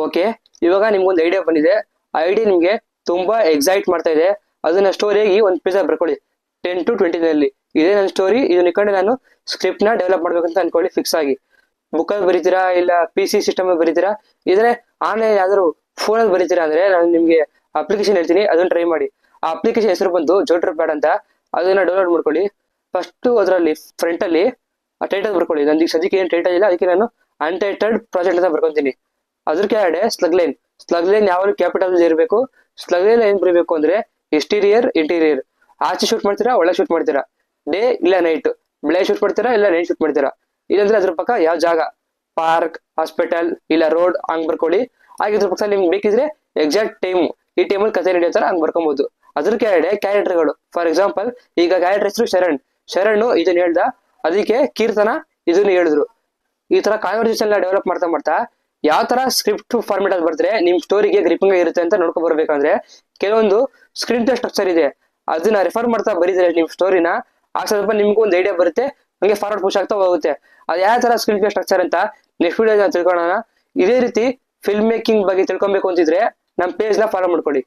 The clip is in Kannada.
ಓಕೆ, ಇವಾಗ ನಿಮ್ಗೊಂದು ಐಡಿಯಾ ಬಂದಿದೆ. ಆ ಐಡಿಯಾ ನಿಮ್ಗೆ ತುಂಬಾ ಎಕ್ಸೈಟ್ ಮಾಡ್ತಾ ಇದೆ. ಅದನ್ನ ಸ್ಟೋರಿಯಾಗಿ ಒಂದು ಪೇಜ್ ಬರ್ಕೊಳ್ಳಿ 10 to 20 ನಲ್ಲಿ. ಇದೇ ನನ್ನ ಸ್ಟೋರಿ, ಇದನ್ನ ಇಟ್ಕೊಂಡು ನಾನು ಸ್ಕ್ರಿಪ್ಟ್ ನ ಡೆವಲಪ್ ಮಾಡ್ಬೇಕಂತ ಅನ್ಕೊಳ್ಳಿ ಫಿಕ್ಸ್ ಆಗಿ. ಬುಕ್ ಅಲ್ಲಿ ಬರೀತೀರಾ ಇಲ್ಲ PC ಸಿಸ್ಟಮ್ ಅಲ್ಲಿ ಬರೀತೀರಾ, ಇದ್ರೆ ಆನ್ಲೈನ್ ಯಾವ್ದಾದ್ರು ಫೋನ್ ಅಲ್ಲಿ ಬರೀತೀರಾ ಅಂದ್ರೆ ನಾನು ನಿಮ್ಗೆ ಅಪ್ಲಿಕೇಶನ್ ಹೇಳ್ತೀನಿ, ಅದನ್ನ ಟ್ರೈ ಮಾಡಿ. ಆ ಅಪ್ಲಿಕೇಶನ್ ಹೆಸರು ಬಂದು ಜೋಟರ್ ಪ್ಯಾಡ್ ಅಂತ. ಅದನ್ನ ಡೌನ್ಲೋಡ್ ಮಾಡ್ಕೊಳ್ಳಿ. ಫಸ್ಟ್ ಅದರಲ್ಲಿ ಫ್ರಂಟ್ ಅಲ್ಲಿ ಆ ಟೈಟಲ್ ಬರ್ಕೊಳ್ಳಿ. ನಂದು ಸದ್ಯಕ್ಕೆ ಏನ್ ಟೈಟಲ್ ಇಲ್ಲ, ಅದಕ್ಕೆ ನಾನು ಅನ್ಟೈಟಲ್ಡ್ ಪ್ರಾಜೆಕ್ಟ್ ಅಂತ ಬರ್ಕೊಂತೀನಿ. ಅದ್ರ ಕೆಳಗಡೆ ಸ್ಲಗ್ ಲೈನ್ ಯಾವಾಗಲೂ ಕ್ಯಾಪಿಟಲ್ ಇರಬೇಕು. ಸ್ಲಗ್ ಲೈನ್ ಏನ್ ಬರೀಬೇಕು ಅಂದ್ರೆ ಎಕ್ಸ್ಟೀರಿಯರ್ ಇಂಟೀರಿಯರ್. ಆಚೆ ಶೂಟ್ ಮಾಡ್ತೀರಾ ಒಳಗೆ ಶೂಟ್ ಮಾಡ್ತೀರಾ, ಡೇ ಇಲ್ಲ ನೈಟ್, ಬೆಳಗ್ಗೆ ಶೂಟ್ ಮಾಡ್ತೀರಾ ಇಲ್ಲ ನೈಟ್ ಶೂಟ್ ಮಾಡ್ತೀರಾ, ಇಲ್ಲಾಂದ್ರೆ ಅದ್ರ ಪಕ್ಕ ಯಾವ ಜಾಗ, ಪಾರ್ಕ್, ಹಾಸ್ಪಿಟಲ್ ಇಲ್ಲ ರೋಡ್ ಹಂಗ್ ಬರ್ಕೊಳ್ಳಿ. ಹಾಗೆ ಇದ್ರ ಪಕ್ಕ ನಿಮ್ಗೆ ಬೇಕಿದ್ರೆ ಎಕ್ಸಾಕ್ಟ್ ಟೈಮ್, ಈ ಟೈಮಲ್ಲಿ ಕಥೆ ನಡೆಯೋ ಹಂಗ್ ಬರ್ಕೊಬಹುದು. ಅದ್ರ ಕೆಳಗಡೆ ಕ್ಯಾರೆಕ್ಟರ್ಗಳು. ಫಾರ್ ಎಕ್ಸಾಂಪಲ್ ಈಗ ಕ್ಯಾರೆಕ್ಟರ್ ಹೆಸರು ಶರಣ್ ಇದನ್ನ ಹೇಳ್ದ, ಅದಕ್ಕೆ ಕೀರ್ತನ ಇದನ್ನ ಹೇಳಿದ್ರು. ಈ ತರ ಕಾನ್ವರ್ಸೇಷನ್ ಡೆವಲಪ್ ಮಾಡ್ತಾ ಮಾಡ್ತಾ ಯಾವ ತರ ಸ್ಕ್ರಿಪ್ಟ್ ಫಾರ್ಮೆಟ್ ಅಲ್ಲಿ ಬರ್ತಾರೆ ನಿಮ್ ಸ್ಟೋರಿಗೆ ಗ್ರಿಪಿಂಗ್ ಇರುತ್ತೆ ಅಂತ ನೋಡ್ಕೊ ಬರ್ಬೇಕಂದ್ರೆ ಕೆಲವೊಂದು ಸ್ಕ್ರೀನ್ ಪ್ಲೇ ಸ್ಟ್ರಕ್ಚರ್ ಇದೆ, ಅದನ್ನ ರೆಫರ್ ಮಾಡ್ತಾ ಬರೀತಾರೆ ನಿಮ್ ಸ್ಟೋರಿನ. ಆ ಸ್ವಲ್ಪ ನಿಮ್ಗೂ ಒಂದು ಐಡಿಯಾ ಬರುತ್ತೆ, ಹಂಗೆ ಫಾರ್ವರ್ಡ್ ಪುಷ್ ಆಗ್ತಾ ಹೋಗುತ್ತೆ. ಅದು ಯಾವ ತರ ಸ್ಕ್ರೀನ್ ಪ್ಲೇ ಸ್ಟ್ರಕ್ಚರ್ ಅಂತ ನೆಕ್ಸ್ಟ್ ವಿಡಿಯೋ ತಿಳ್ಕೊಳ್ಳೋಣ. ಇದೇ ರೀತಿ ಫಿಲ್ಮ್ ಮೇಕಿಂಗ್ ಬಗ್ಗೆ ತಿಳ್ಕೊಬೇಕು ಅಂತಿದ್ರೆ ನಮ್ಮ ಪೇಜ್ ನ ಫಾಲೋ ಮಾಡ್ಕೊಳ್ಳಿ.